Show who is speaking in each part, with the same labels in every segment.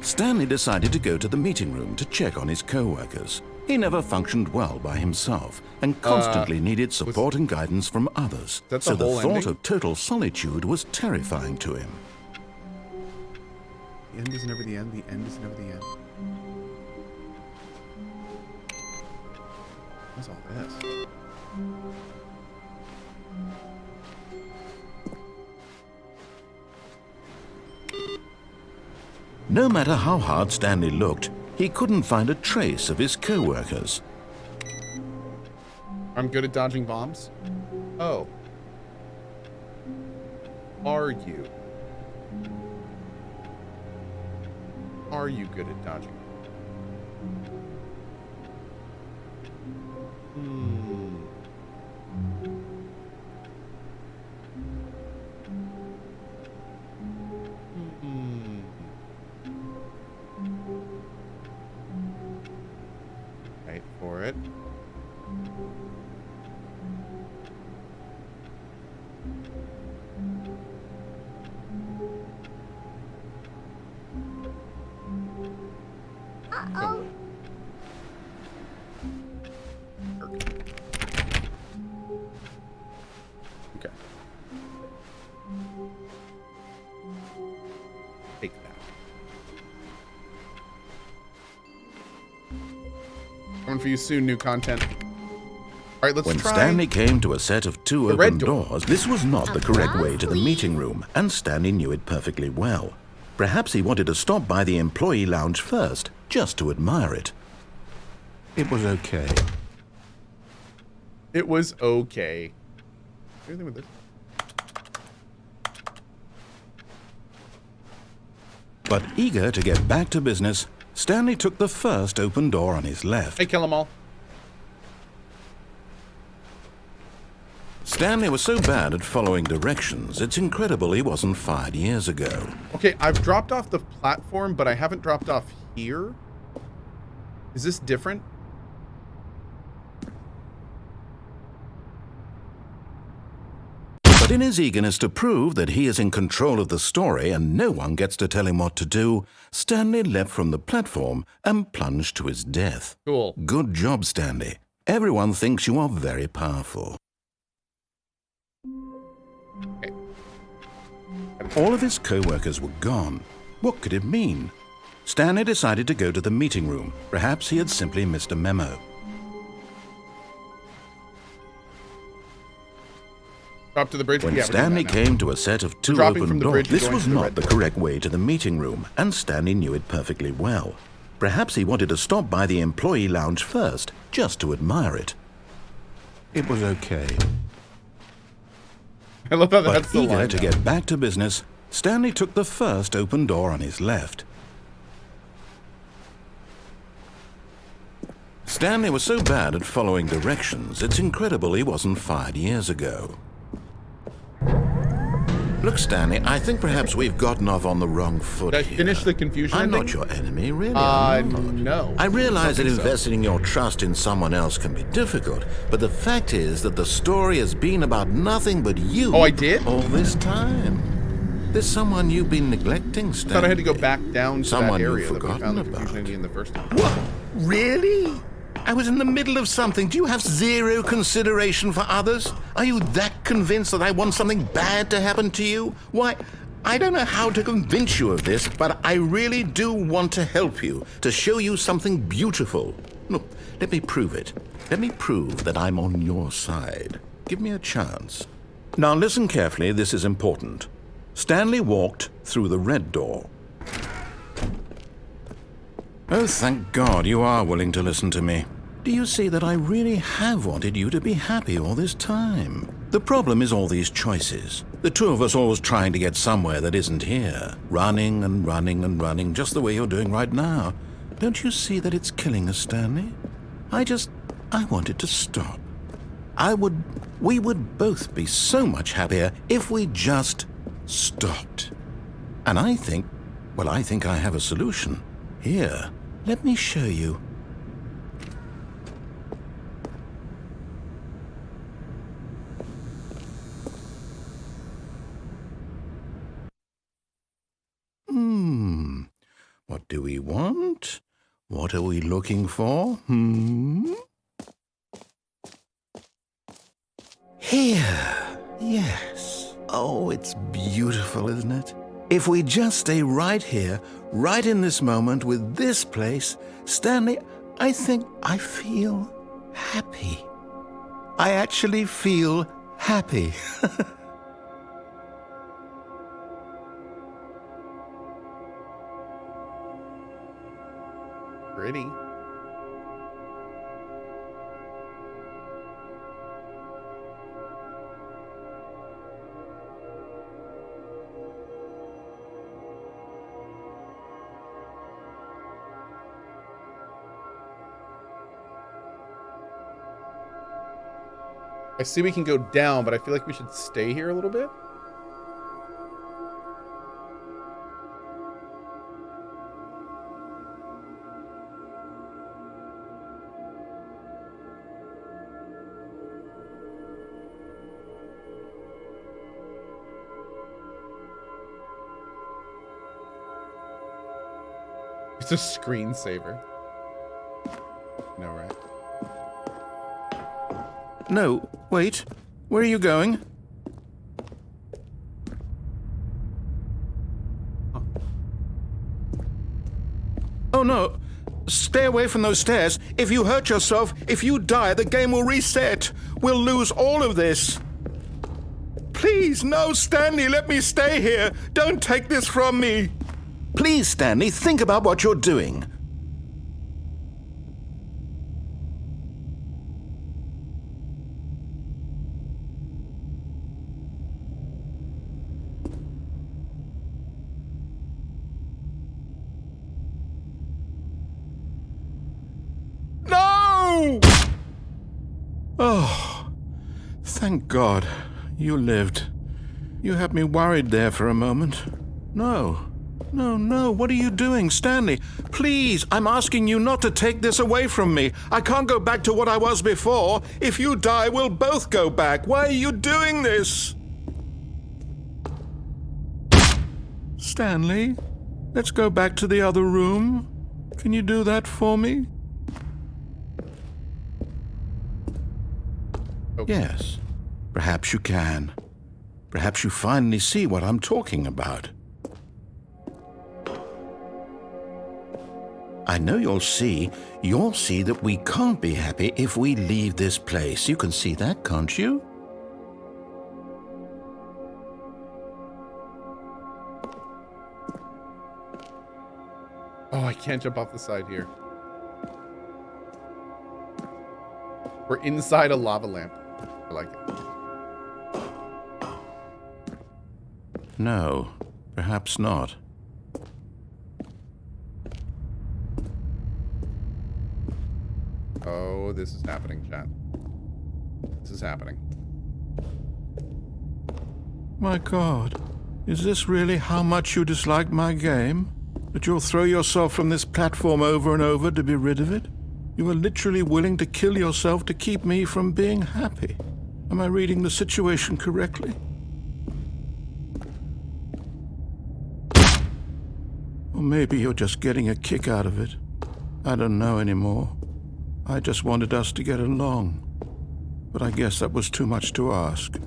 Speaker 1: Stanley decided to go to the meeting room to check on his co-workers. He never functioned well by himself and constantly needed support and guidance from others. So the thought of total solitude was terrifying to him.
Speaker 2: The end is never the end. The end is never the end. What's all this?
Speaker 1: No matter how hard Stanley looked, he couldn't find a trace of his co-workers.
Speaker 2: I'm good at dodging bombs? Oh. Are you? Are you good at dodging? Wait for it.
Speaker 3: Uh-oh.
Speaker 2: Okay. Take that. Coming for you soon, new content. All right, let's
Speaker 1: When
Speaker 2: try.
Speaker 1: Stanley came to a set of two
Speaker 2: The
Speaker 1: open
Speaker 2: red door.
Speaker 1: doors, this was not the correct way to the meeting room, and Stanley knew it perfectly well. Perhaps he wanted to stop by the employee lounge first, just to admire it. It was okay.
Speaker 2: It was okay. Anything with this?
Speaker 1: But eager to get back to business, Stanley took the first open door on his left.
Speaker 2: Hey, kill them all.
Speaker 1: Stanley was so bad at following directions, it's incredible he wasn't fired years ago.
Speaker 2: Okay, I've dropped off the platform, but I haven't dropped off here. Is this different?
Speaker 1: But in his eagerness to prove that he is in control of the story and no one gets to tell him what to do, Stanley leapt from the platform and plunged to his death.
Speaker 2: Cool.
Speaker 1: Good job, Stanley. Everyone thinks you are very powerful.
Speaker 2: Okay.
Speaker 1: All of his co-workers were gone. What could it mean? Stanley decided to go to the meeting room. Perhaps he had simply missed a memo.
Speaker 2: Drop to the bridge.
Speaker 1: When
Speaker 2: Yeah, we're doing
Speaker 1: Stanley
Speaker 2: that now.
Speaker 1: came to a set of two
Speaker 2: dropping
Speaker 1: open
Speaker 2: from the
Speaker 1: doors,
Speaker 2: bridge and
Speaker 1: this
Speaker 2: going
Speaker 1: was
Speaker 2: to the
Speaker 1: not
Speaker 2: red
Speaker 1: the
Speaker 2: door.
Speaker 1: correct way to the meeting room, and Stanley knew it perfectly well. Perhaps he wanted to stop by the employee lounge first, just to admire it. It was okay.
Speaker 2: I love how
Speaker 1: But
Speaker 2: that's the
Speaker 1: eager
Speaker 2: line
Speaker 1: to
Speaker 2: now.
Speaker 1: get back to business, Stanley took the first open door on his left. Stanley was so bad at following directions, it's incredible he wasn't fired years ago. Look, Stanley, I think perhaps we've gotten off on the wrong foot
Speaker 2: Did I
Speaker 1: here.
Speaker 2: finish the confusion
Speaker 1: I'm
Speaker 2: ending?
Speaker 1: not your enemy, really. I'm not.
Speaker 2: No.
Speaker 1: I realize that
Speaker 2: don't think so.
Speaker 1: investing your trust in someone else can be difficult, but the fact is that the story has been about nothing but you.
Speaker 2: Oh, I did?
Speaker 1: All this time. There's someone you've been neglecting, Stanley.
Speaker 2: I thought I had to go back down to
Speaker 1: Someone
Speaker 2: that
Speaker 1: you've
Speaker 2: area that we
Speaker 1: forgotten
Speaker 2: found the
Speaker 1: about.
Speaker 2: confusion ending in the first time.
Speaker 1: What? Really? I was in the middle of something. Do you have zero consideration for others? Are you that convinced that I want something bad to happen to you? Why, I don't know how to convince you of this, but I really do want to help you, to show you something beautiful. Look, let me prove it. Let me prove that I'm on your side. Give me a chance. Now listen carefully, this is important. Stanley walked through the red door. Oh, thank God you are willing to listen to me. Do you see that I really have wanted you to be happy all this time? The problem is all these choices. The two of us always trying to get somewhere that isn't here. Running and running and running, just the way you're doing right now. Don't you see that it's killing us, Stanley? I want it to stop. We would both be so much happier if we just stopped. And I think I have a solution. Here, let me show you. What do we want? What are we looking for? Here. Yes. Oh, it's beautiful, isn't it? If we just stay right here, right in this moment with this place, Stanley, I think I feel happy. I actually feel happy.
Speaker 2: Pretty. I see we can go down, but I feel like we should stay here a little bit. It's a screensaver. No, right?
Speaker 1: No, wait. Where are you going?
Speaker 2: Huh.
Speaker 1: Oh, no. Stay away from those stairs. If you hurt yourself, if you die, the game will reset. We'll lose all of this. Please, no, Stanley, let me stay here. Don't take this from me. Please, Stanley, think about what you're doing. No! Oh, thank God you lived. You had me worried there for a moment. No. No, what are you doing, Stanley? Please, I'm asking you not to take this away from me. I can't go back to what I was before. If you die, we'll both go back. Why are you doing this? Stanley, let's go back to the other room. Can you do that for me?
Speaker 2: Okay.
Speaker 1: Yes, perhaps you can. Perhaps you finally see what I'm talking about. I know you'll see that we can't be happy if we leave this place. You can see that, can't you?
Speaker 2: Oh, I can't jump off the side here. We're inside a lava lamp. I like it.
Speaker 1: No, perhaps not.
Speaker 2: Oh, this is happening, chat. This is happening.
Speaker 1: My God, is this really how much you dislike my game? That you'll throw yourself from this platform over and over to be rid of it? You are literally willing to kill yourself to keep me from being happy. Am I reading the situation correctly? Or maybe you're just getting a kick out of it. I don't know anymore. I just wanted us to get along. But I guess that was too much to ask.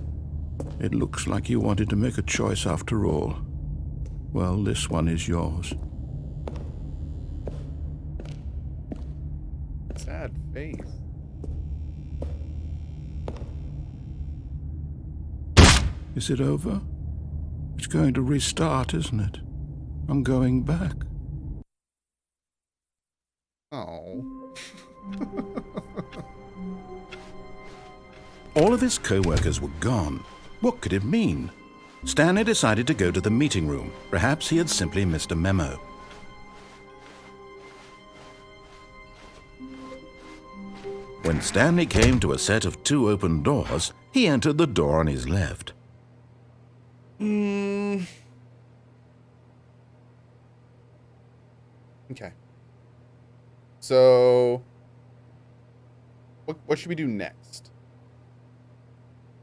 Speaker 1: It looks like you wanted to make a choice after all. Well, this one is yours.
Speaker 2: Sad face.
Speaker 1: Is it over? It's going to restart, isn't it? I'm going back.
Speaker 2: Oh.
Speaker 1: All of his co-workers were gone. What could it mean? Stanley decided to go to the meeting room. Perhaps he had simply missed a memo. When Stanley came to a set of 2 open doors, he entered the door on his left.
Speaker 2: Okay. So, what should we do next?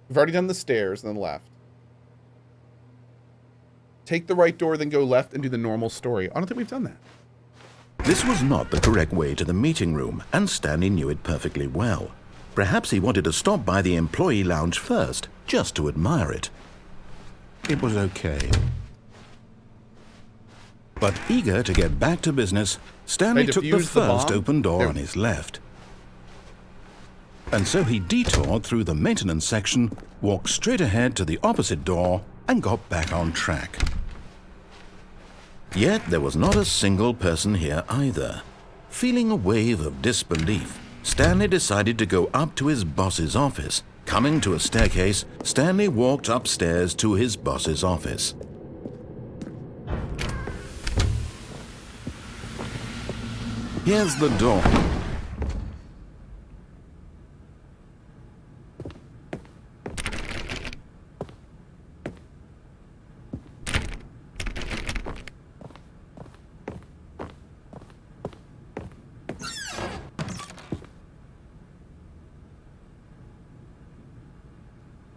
Speaker 2: We've already done the stairs and then left. Take the right door, then go left and do the normal story. I don't think we've done that.
Speaker 1: This was not the correct way to the meeting room, and Stanley knew it perfectly well. Perhaps he wanted to stop by the employee lounge first, just to admire it. It was okay. But eager to get back to business, Stanley took the first open door on his left. And so he detoured through the maintenance section, walked straight ahead to the opposite door, and got back on track. Yet there was not a single person here either. Feeling a wave of disbelief, Stanley decided to go up to his boss's office. Coming to a staircase, Stanley walked upstairs to his boss's office. Here's the door.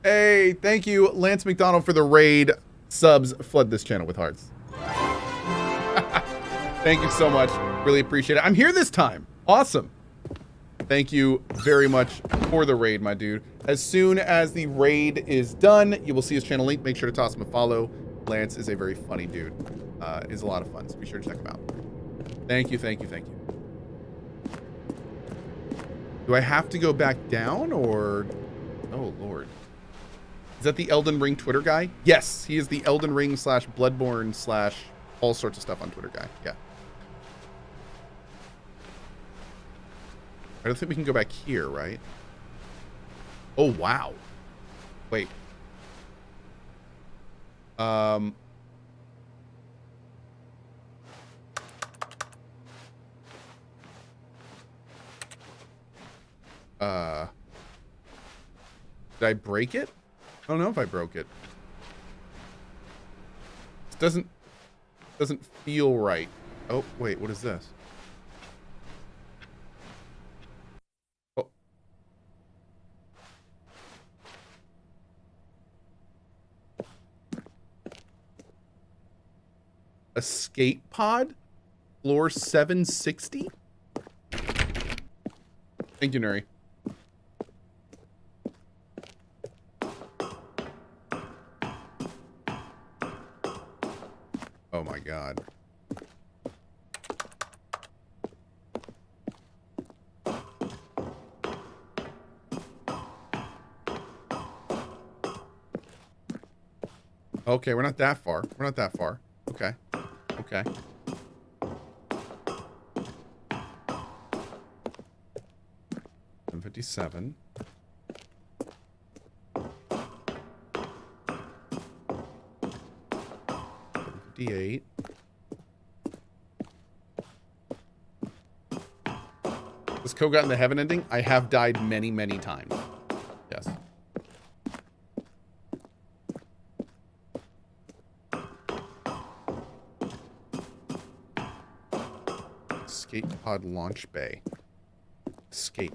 Speaker 2: Hey, thank you, Lance McDonald, for the raid. Subs flood this channel with hearts. Thank you so much. Really appreciate it. I'm here this time. Awesome. Thank you very much for the raid, my dude. As soon as the raid is done, you will see his channel link. Make sure to toss him a follow. Lance is a very funny dude. Is a lot of fun, so be sure to check him out. Thank you, thank you, thank you. Do I have to go back down, or... Oh, Lord. Is that the Elden Ring Twitter guy? Yes, he is the Elden Ring / Bloodborne / all sorts of stuff on Twitter guy. Yeah. I don't think we can go back here, right? Oh, wow. Wait. Did I break it? I don't know if I broke it. This doesn't feel right. Oh, wait, what is this? Oh. Escape pod? Floor 760? Thank you, Nuri. Oh my God. Okay, we're not that far. We're not that far. Okay. Okay. $757. $58. Has Cohh gotten the heaven ending? I have died many, many times. Yes. Escape pod launch bay. Escape.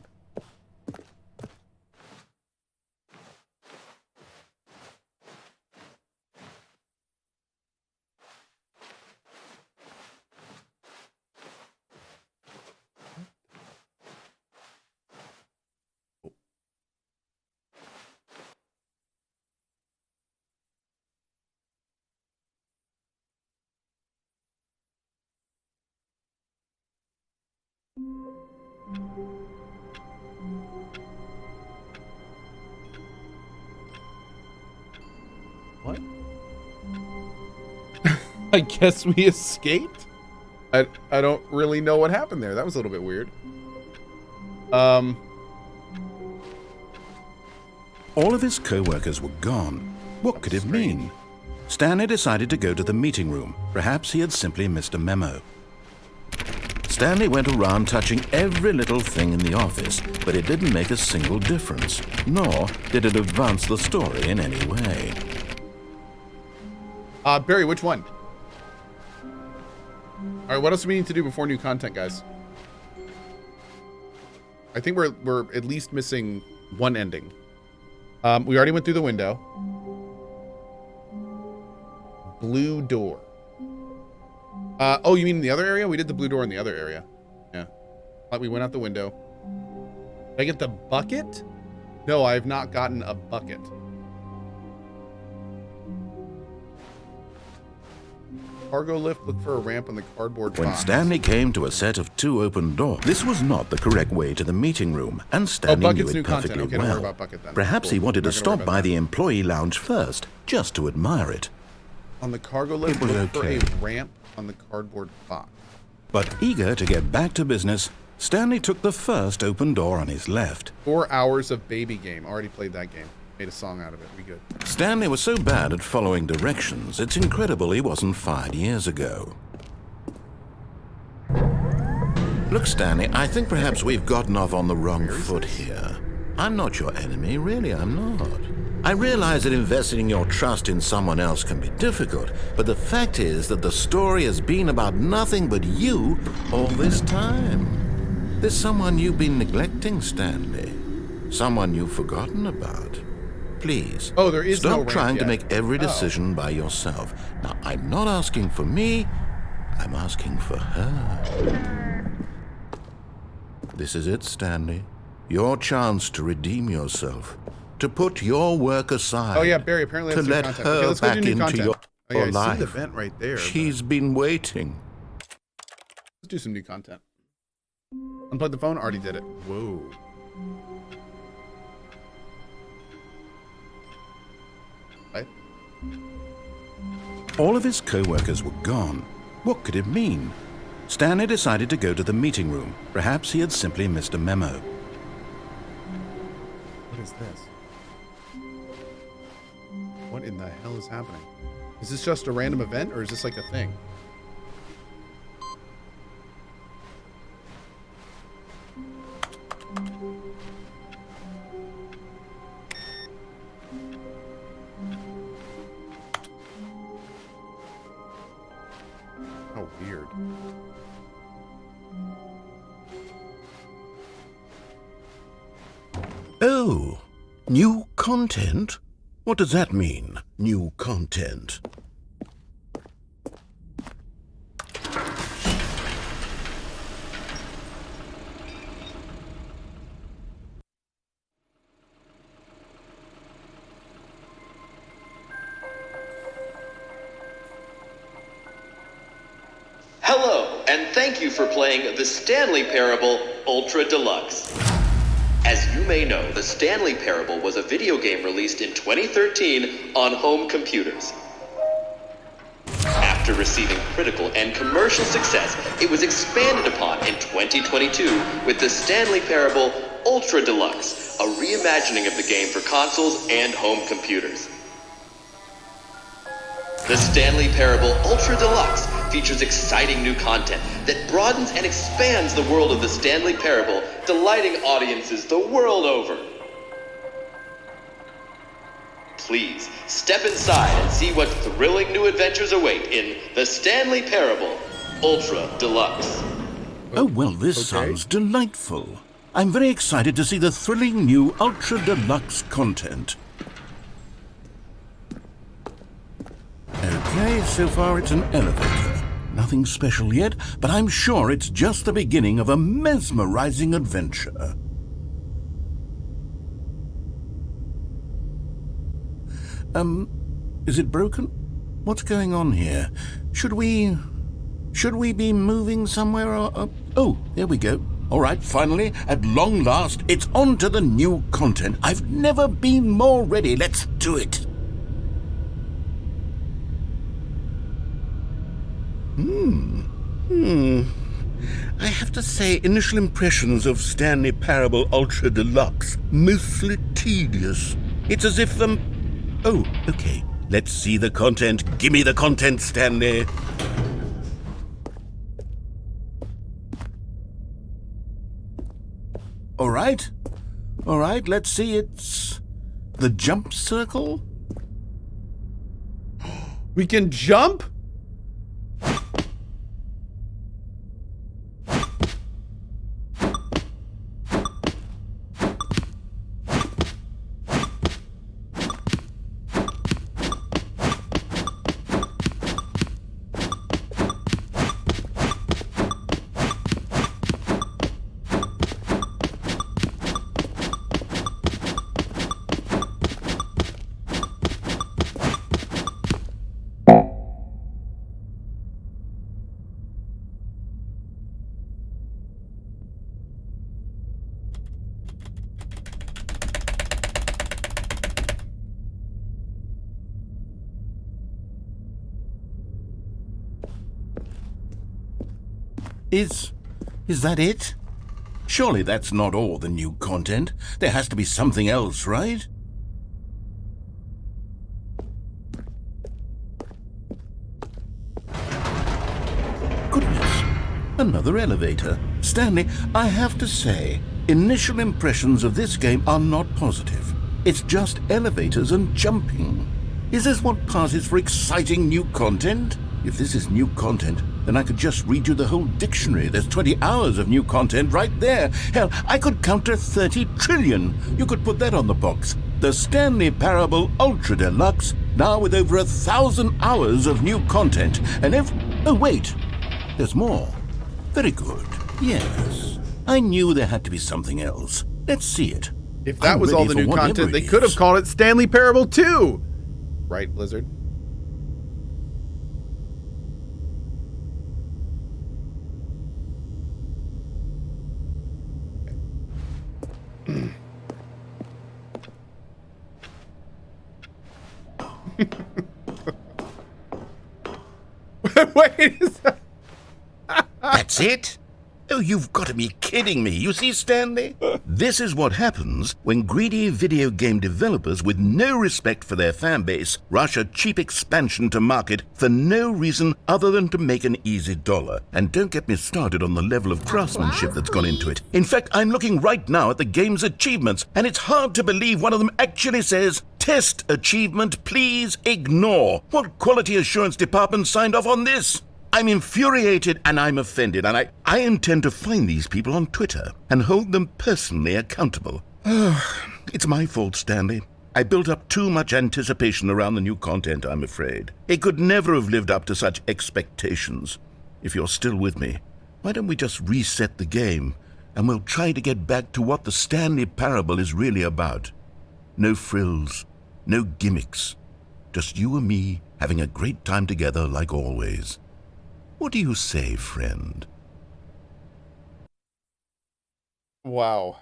Speaker 2: What? I guess we escaped? I don't really know what happened there. That was a little bit weird.
Speaker 1: All of his co-workers were gone. What could it mean? Stanley decided to go to the meeting room. Perhaps he had simply missed a memo. Stanley went around touching every little thing in the office, but it didn't make a single difference, nor did it advance the story in any way.
Speaker 2: Barry, which one? All right, what else do we need to do before new content, guys? I think we're at least missing one ending. We already went through the window. Blue door. Oh, you mean in the other area? We did the blue door in the other area. Yeah. Like we went out the window. Did I get the bucket? No, I have not gotten a bucket. Cargo lift, look for a ramp on the cardboard
Speaker 1: When
Speaker 2: box.
Speaker 1: Stanley came to a set of 2 open doors, this was not the correct way to the meeting room, and Stanley knew
Speaker 2: Bucket's new
Speaker 1: it
Speaker 2: content.
Speaker 1: perfectly
Speaker 2: Okay, don't worry
Speaker 1: well.
Speaker 2: about Bucket then.
Speaker 1: Perhaps he
Speaker 2: Cool.
Speaker 1: wanted to
Speaker 2: Not gonna worry
Speaker 1: stop
Speaker 2: about
Speaker 1: by
Speaker 2: that.
Speaker 1: the employee lounge first, just to admire it.
Speaker 2: On the cargo lift,
Speaker 1: It was
Speaker 2: look for
Speaker 1: okay.
Speaker 2: a ramp on the cardboard box.
Speaker 1: But eager to get back to business, Stanley took the first open door on his left.
Speaker 2: 4 hours of baby game. Already played that game. Made a song out of it. We good.
Speaker 1: Stanley was so bad at following directions, it's incredible he wasn't fired years ago. Look, Stanley, I think perhaps we've gotten off on the wrong foot here. I'm not your enemy, really, I'm not. I realize that investing your trust in someone else can be difficult, but the fact is that the story has been about nothing but you all this time. There's someone you've been neglecting, Stanley. Someone you've forgotten about. Please,
Speaker 2: Oh, there is no
Speaker 1: stop
Speaker 2: ramp
Speaker 1: trying to
Speaker 2: yet.
Speaker 1: make every
Speaker 2: Oh.
Speaker 1: decision by yourself. Now, I'm not asking for me, I'm asking for her. This is it, Stanley. Your chance to redeem yourself. To put your work aside.
Speaker 2: Oh yeah, Barry, apparently
Speaker 1: To
Speaker 2: that's new
Speaker 1: let
Speaker 2: content.
Speaker 1: her
Speaker 2: Okay, let's go do
Speaker 1: back
Speaker 2: new
Speaker 1: into
Speaker 2: content.
Speaker 1: your
Speaker 2: Oh yeah, I
Speaker 1: life.
Speaker 2: see the vent right there.
Speaker 1: She's been waiting.
Speaker 2: Let's do some new content. Unplug the phone, already did it. Whoa. Right?
Speaker 1: All of his co-workers were gone. What could it mean? Stanley decided to go to the meeting room. Perhaps he had simply missed a memo.
Speaker 2: What is this? What in the hell is happening? Is this just a random event or is this like a thing? How weird.
Speaker 1: Oh, new content? What does that mean, new content?
Speaker 3: Hello, and thank you for playing the Stanley Parable Ultra Deluxe. As you may know, the Stanley Parable was a video game released in 2013 on home computers. After receiving critical and commercial success, it was expanded upon in 2022 with the Stanley Parable Ultra Deluxe, a reimagining of the game for consoles and home computers. The Stanley Parable Ultra Deluxe features exciting new content that broadens and expands the world of the Stanley Parable, delighting audiences the world over. Please, step inside and see what thrilling new adventures await in the Stanley Parable Ultra Deluxe.
Speaker 1: Oh, well, this sounds delightful. I'm very excited to see the thrilling new Ultra Deluxe content. Okay, so far it's an elevator. Nothing special yet, but I'm sure it's just the beginning of a mesmerizing adventure. Is it broken? What's going on here? Should we be moving somewhere or... Oh, there we go. All right, finally, at long last, it's on to the new content. I've never been more ready. Let's do it. I have to say, initial impressions of Stanley Parable Ultra Deluxe, mostly tedious. It's as if Oh, okay. Let's see the content. Give me the content, Stanley. All right, let's see. It's the jump circle.
Speaker 2: We can jump?
Speaker 1: Is that it? Surely that's not all the new content. There has to be something else, right? Goodness, another elevator. Stanley, I have to say, initial impressions of this game are not positive. It's just elevators and jumping. Is this what passes for exciting new content? If this is new content, then I could just read you the whole dictionary. There's 20 hours of new content right there. Hell, I could count to 30 trillion. You could put that on the box. The Stanley Parable Ultra Deluxe, now with over 1,000 hours of new content. And oh wait, there's more. Very good. Yes. I knew there had to be something else. Let's see it.
Speaker 2: If that
Speaker 1: I'm
Speaker 2: was all
Speaker 1: ready
Speaker 2: the
Speaker 1: for
Speaker 2: new
Speaker 1: whatever
Speaker 2: content,
Speaker 1: it
Speaker 2: they could have
Speaker 1: is.
Speaker 2: called it Stanley Parable 2. Right, Blizzard? Wait, is that...
Speaker 1: That's it? Oh, you've got to be kidding me. You see, Stanley? This is what happens when greedy video game developers with no respect for their fan base rush a cheap expansion to market for no reason other than to make an easy dollar. And don't get me started on the level of craftsmanship that's gone into it. In fact, I'm looking right now at the game's achievements, and it's hard to believe one of them actually says, "Test achievement, please ignore." What quality assurance department signed off on this? I'm infuriated and I'm offended, and I intend to find these people on Twitter and hold them personally accountable. It's my fault, Stanley. I built up too much anticipation around the new content, I'm afraid. It could never have lived up to such expectations. If you're still with me, why don't we just reset the game, and we'll try to get back to what the Stanley Parable is really about. No frills, no gimmicks. Just you and me having a great time together like always. What do you say, friend?
Speaker 2: Wow.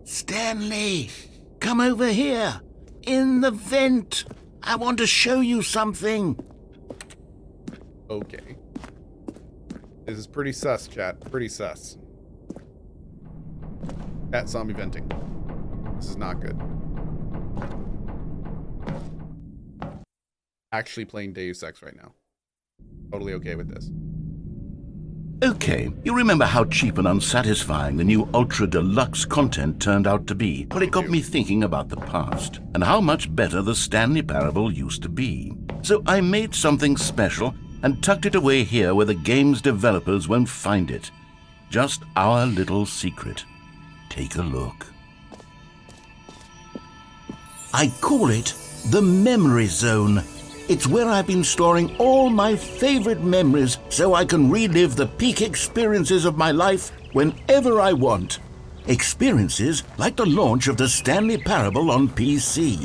Speaker 1: Stanley, come over here. In the vent. I want to show you something.
Speaker 2: Okay. This is pretty sus, chat. Pretty sus. That zombie venting. This is not good. Actually playing Deus Ex right now. Totally okay with this.
Speaker 1: Okay, you remember how cheap and unsatisfying the new Ultra Deluxe content turned out to be? Well, it got me thinking about the past and how much better the Stanley Parable used to be. So I made something special and tucked it away here where the game's developers won't find it. Just our little secret. Take a look. I call it the Memory Zone. It's where I've been storing all my favorite memories so I can relive the peak experiences of my life whenever I want. Experiences like the launch of the Stanley Parable on PC.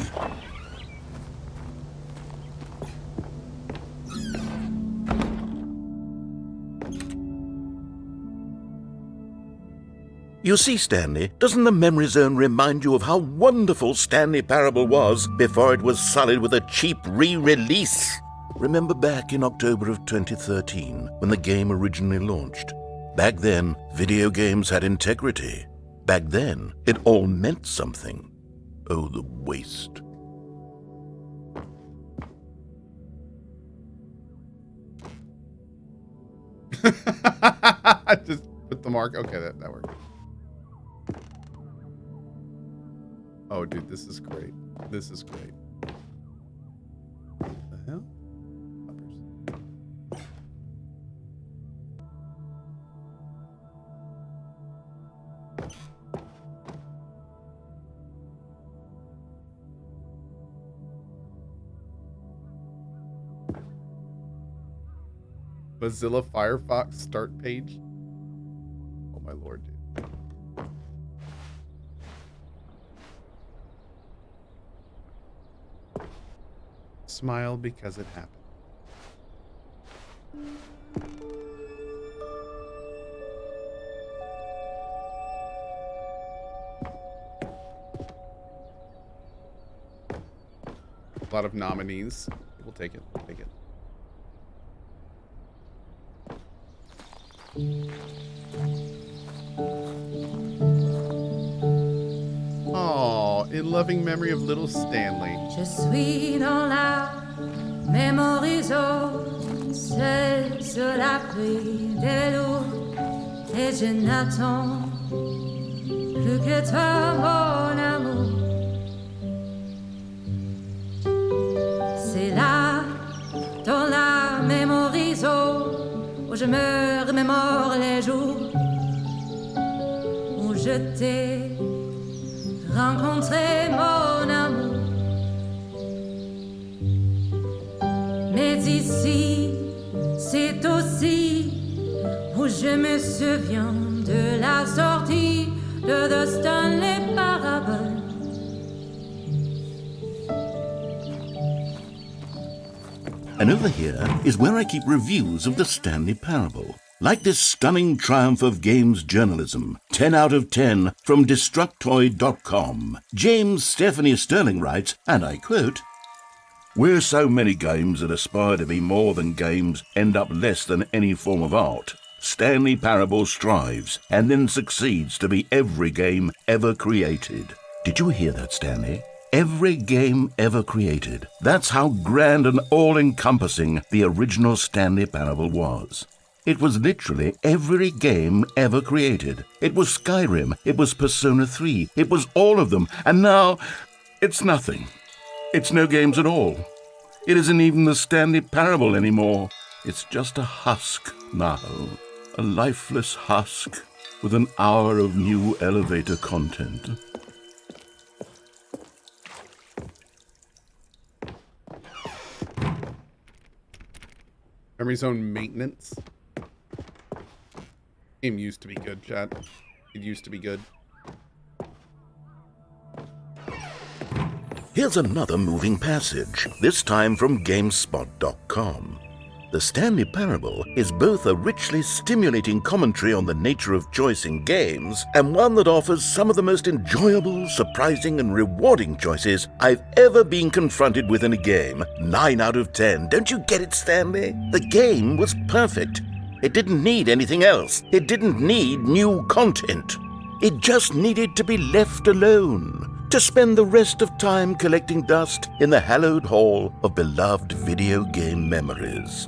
Speaker 1: You see, Stanley, doesn't the Memory Zone remind you of how wonderful Stanley Parable was before it was sullied with a cheap re-release? Remember back in October of 2013, when the game originally launched? Back then, video games had integrity. Back then, it all meant something. Oh, the waste.
Speaker 2: Just put the mark. Okay, that worked. Oh, dude, this is great. This is great. What the hell? Mozilla Firefox start page. my lord, dude. Smile because it happened. A lot of nominees. We'll take it. We'll take it. Oh, in loving memory of little Stanley.
Speaker 4: Je suis dans la même horizon, seul sur l'abri des loups, et je n'attends plus que toi, mon amour. C'est là, dans la même horizon, où je me remémore les jours où je t'ai rencontré, mon amour. Mais ici, c'est aussi où je me souviens de la sortie de The Stanley Parable.
Speaker 1: And over here is where I keep reviews of the Stanley Parable. Like this stunning triumph of games journalism, 10 out of 10 from Destructoid.com. James Stephanie Sterling writes, and I quote, "Where so many games that aspire to be more than games end up less than any form of art, Stanley Parable strives and then succeeds to be every game ever created." Did you hear that, Stanley? Every game ever created. That's how grand and all-encompassing the original Stanley Parable was. It was literally every game ever created. It was Skyrim, it was Persona 3, it was all of them, and now it's nothing. It's no games at all. It isn't even the Stanley Parable anymore. It's just a husk now, a lifeless husk with an hour of new elevator content.
Speaker 2: Memory zone maintenance. Game used to be good, chat. It used to be good.
Speaker 1: Here's another moving passage, this time from GameSpot.com. The Stanley Parable is both a richly stimulating commentary on the nature of choice in games and one that offers some of the most enjoyable, surprising, and rewarding choices I've ever been confronted with in a game. 9 out of 10. Don't you get it, Stanley? The game was perfect. It didn't need anything else. It didn't need new content. It just needed to be left alone, to spend the rest of time collecting dust in the hallowed hall of beloved video game memories.